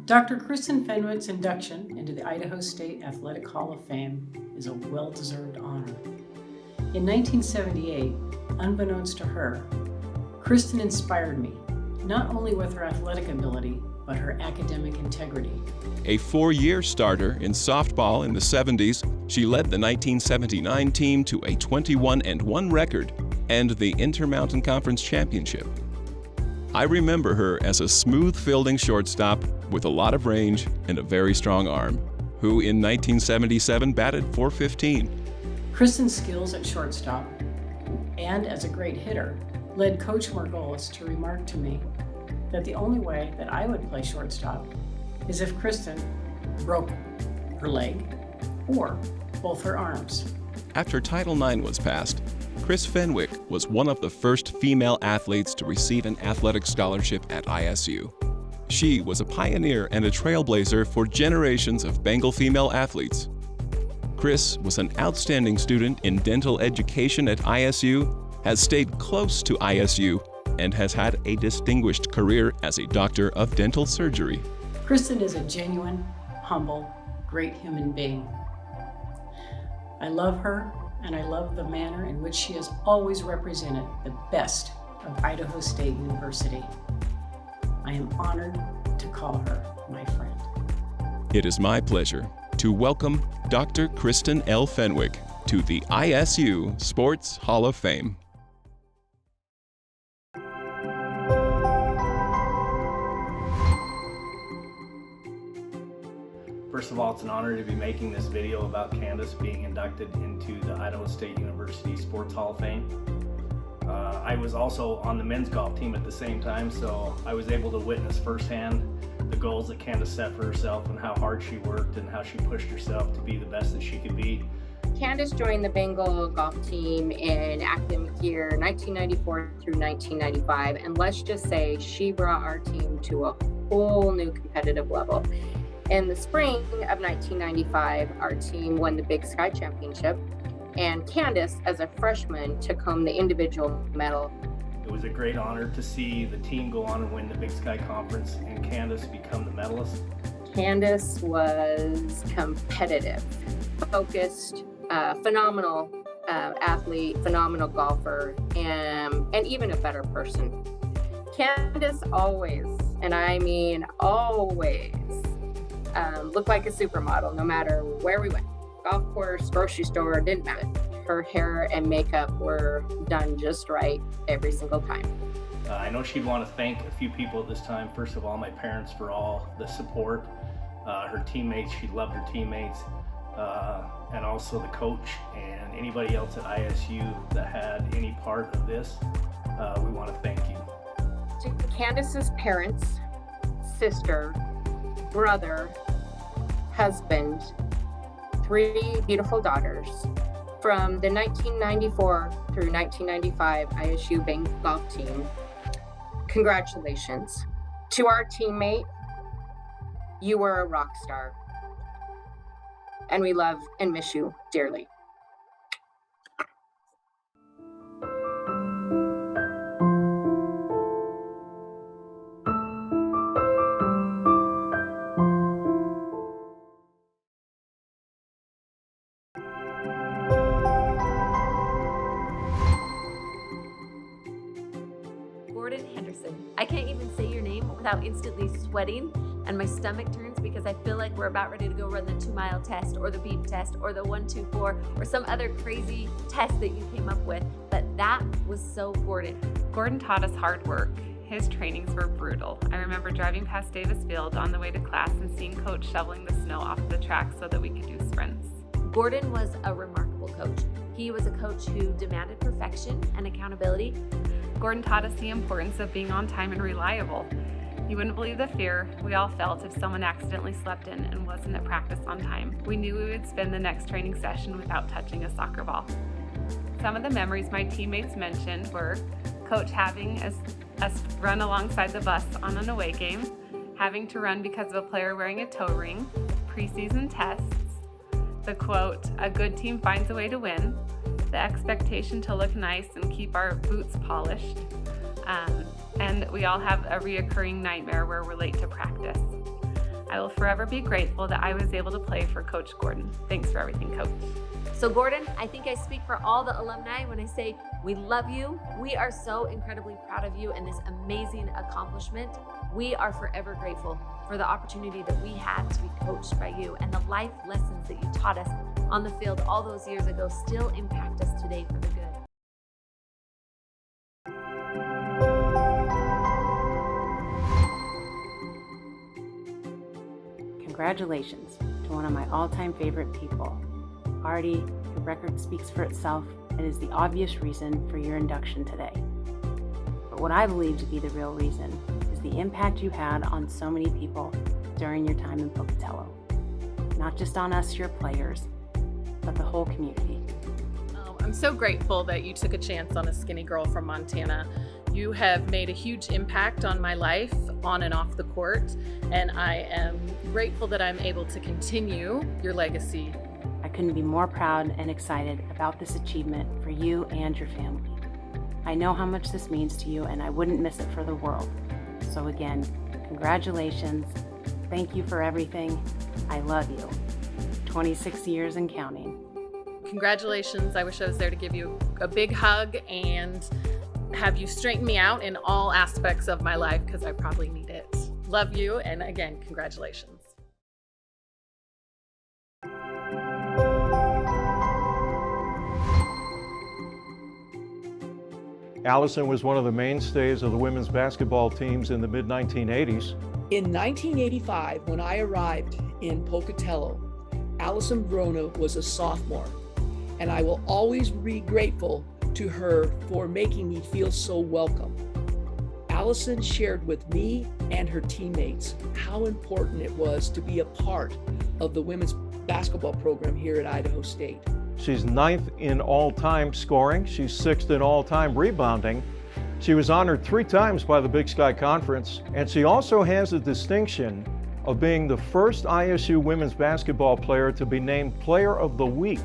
Dr. Kristen Fenwick's induction into the Idaho State Athletic Hall of Fame is a well-deserved honor. In 1978, unbeknownst to her, Kristen inspired me, not only with her athletic ability, but her academic integrity. A 4-year starter in softball in the 70s, she led the 1979 team to a 21-1 record and the Intermountain Conference Championship. I remember her as a smooth-fielding shortstop with a lot of range and a very strong arm, who in 1977 batted .415. Kristen's skills at shortstop and as a great hitter led Coach Margolis to remark to me that the only way that I would play shortstop is if Kristen broke her leg or both her arms. After Title IX was passed, Kristen Fenwick was one of the first female athletes to receive an athletic scholarship at ISU. She was a pioneer and a trailblazer for generations of Bengal female athletes. Chris was an outstanding student in dental education at ISU, has stayed close to ISU, and has had a distinguished career as a doctor of dental surgery. Kristen is a genuine, humble, great human being. I love her, and I love the manner in which she has always represented the best of Idaho State University. I am honored to call her my friend. It is my pleasure to welcome Dr. Kristen L. Fenwick to the ISU Sports Hall of Fame. First of all, it's an honor to be making this video about Candace being inducted into the Idaho State University Sports Hall of Fame. I was also on the men's golf team at the same time, so I was able to witness firsthand the goals that Candace set for herself and how hard she worked and how she pushed herself to be the best that she could be. Candace joined the Bengal golf team in academic year 1994 through 1995, and let's just say she brought our team to a whole new competitive level. In the spring of 1995, our team won the Big Sky Championship, and Candace, as a freshman, took home the individual medal. It was a great honor to see the team go on and win the Big Sky Conference and Candace become the medalist. Candace was competitive, focused, phenomenal athlete, phenomenal golfer, and even a better person. Candace always, and I mean always, looked like a supermodel no matter where we went. Golf course, grocery store, didn't matter. Her hair and makeup were done just right every single time. I know she'd want to thank a few people at this time. First of all, my parents for all the support. Her teammates, she loved her teammates. And also the coach and anybody else at ISU that had any part of this. We want to thank you. To Candace's parents, sister, brother, husband, 3 beautiful daughters. From the 1994 through 1995 ISU Bengal golf team, congratulations. To our teammate, you were a rock star, and we love and miss you dearly. Henderson. I can't even say your name without instantly sweating, and my stomach turns because I feel like we're about ready to go run the 2-mile test or the beep test or the 1-2-4 or some other crazy test that you came up with. But that was so Gordon. Gordon taught us hard work. His trainings were brutal. I remember driving past Davis Field on the way to class and seeing Coach shoveling the snow off the track so that we could do sprints. Gordon was a remarkable coach. He was a coach who demanded perfection and accountability. Gordon taught us the importance of being on time and reliable. You wouldn't believe the fear we all felt if someone accidentally slept in and wasn't at practice on time. We knew we would spend the next training session without touching a soccer ball. Some of the memories my teammates mentioned were Coach having us run alongside the bus on an away game, having to run because of a player wearing a toe ring, preseason tests, the quote, "A good team finds a way to win," the expectation to look nice and keep our boots polished, and we all have a reoccurring nightmare where we're late to practice. I will forever be grateful that I was able to play for Coach Gordon. Thanks for everything, Coach. So Gordon, I think I speak for all the alumni when I say we love you. We are so incredibly proud of you and this amazing accomplishment. We are forever grateful for the opportunity that we had to be coached by you, and the life lessons that you taught us on the field all those years ago still impact us today for the good. Congratulations to one of my all-time favorite people, Artie. Your record speaks for itself and is the obvious reason for your induction today. But what I believe to be the real reason is the impact you had on so many people during your time in Pocatello. Not just on us, your players, but the whole community. I'm so grateful that you took a chance on a skinny girl from Montana. You have made a huge impact on my life, on and off the court, and I am grateful that I'm able to continue your legacy. I couldn't be more proud and excited about this achievement for you and your family. I know how much this means to you, and I wouldn't miss it for the world. So again, congratulations. Thank you for everything. I love you. 26 years and counting. Congratulations. I wish I was there to give you a big hug and have you straighten me out in all aspects of my life, because I probably need it. Love you, and again, congratulations. Alison was one of the mainstays of the women's basketball teams in the mid-1980s. In 1985, when I arrived in Pocatello, Alison Bronner was a sophomore, and I will always be grateful to her for making me feel so welcome. Alison shared with me and her teammates how important it was to be a part of the women's basketball program here at Idaho State. She's 9th in all-time scoring. She's 6th in all-time rebounding. She was honored 3 times by the Big Sky Conference, and she also has the distinction of being the first ISU women's basketball player to be named Player of the Week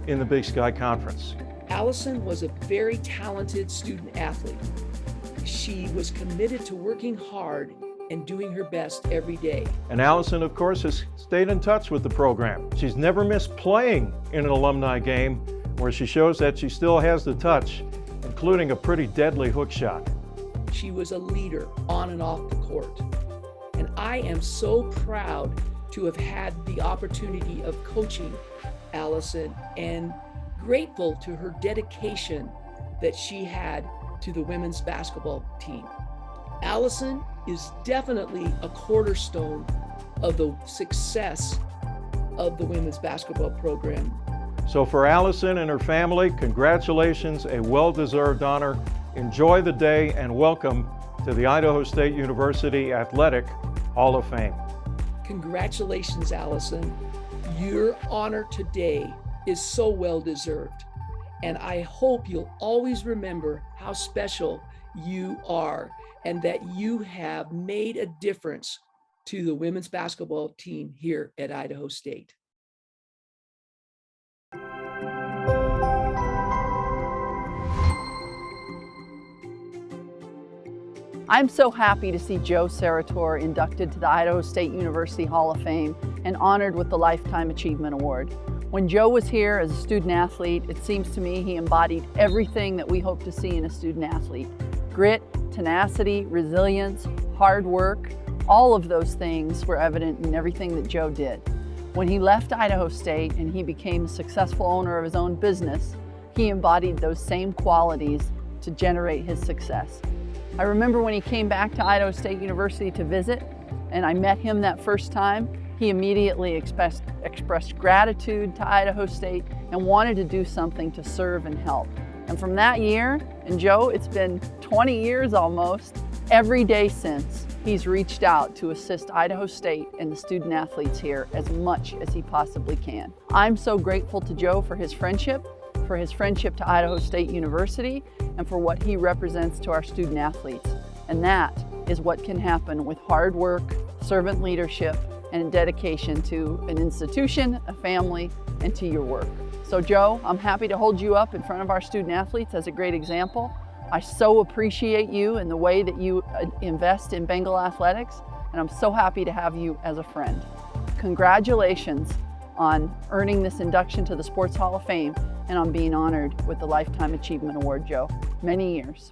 in the Big Sky Conference. Alison was a very talented student athlete. She was committed to working hard and doing her best every day. And Alison, of course, has stayed in touch with the program. She's never missed playing in an alumni game, where she shows that she still has the touch, including a pretty deadly hook shot. She was a leader on and off the court. And I am so proud to have had the opportunity of coaching Alison, and grateful to her dedication that she had to the women's basketball team. Alison is definitely a cornerstone of the success of the women's basketball program. So for Alison and her family, congratulations, a well-deserved honor. Enjoy the day and welcome to the Idaho State University Athletic Hall of Fame. Congratulations, Alison. Your honor today is so well-deserved, and I hope you'll always remember how special you are and that you have made a difference to the women's basketball team here at Idaho State. I'm so happy to see Joe Serratore inducted to the Idaho State University Hall of Fame and honored with the Lifetime Achievement Award. When Joe was here as a student athlete, it seems to me he embodied everything that we hope to see in a student athlete. Grit, tenacity, resilience, hard work, all of those things were evident in everything that Joe did. When he left Idaho State and he became a successful owner of his own business, he embodied those same qualities to generate his success. I remember when he came back to Idaho State University to visit, and I met him that first time, he immediately expressed gratitude to Idaho State and wanted to do something to serve and help. And from that year, and Joe, it's been 20 years almost, every day since, he's reached out to assist Idaho State and the student athletes here as much as he possibly can. I'm so grateful to Joe for his friendship to Idaho State University, and for what he represents to our student athletes. And that is what can happen with hard work, servant leadership, and dedication to an institution, a family, and to your work. So Joe, I'm happy to hold you up in front of our student athletes as a great example. I so appreciate you and the way that you invest in Bengal athletics, and I'm so happy to have you as a friend. Congratulations on earning this induction to the Sports Hall of Fame and on being honored with the Lifetime Achievement Award, Joe. Many years.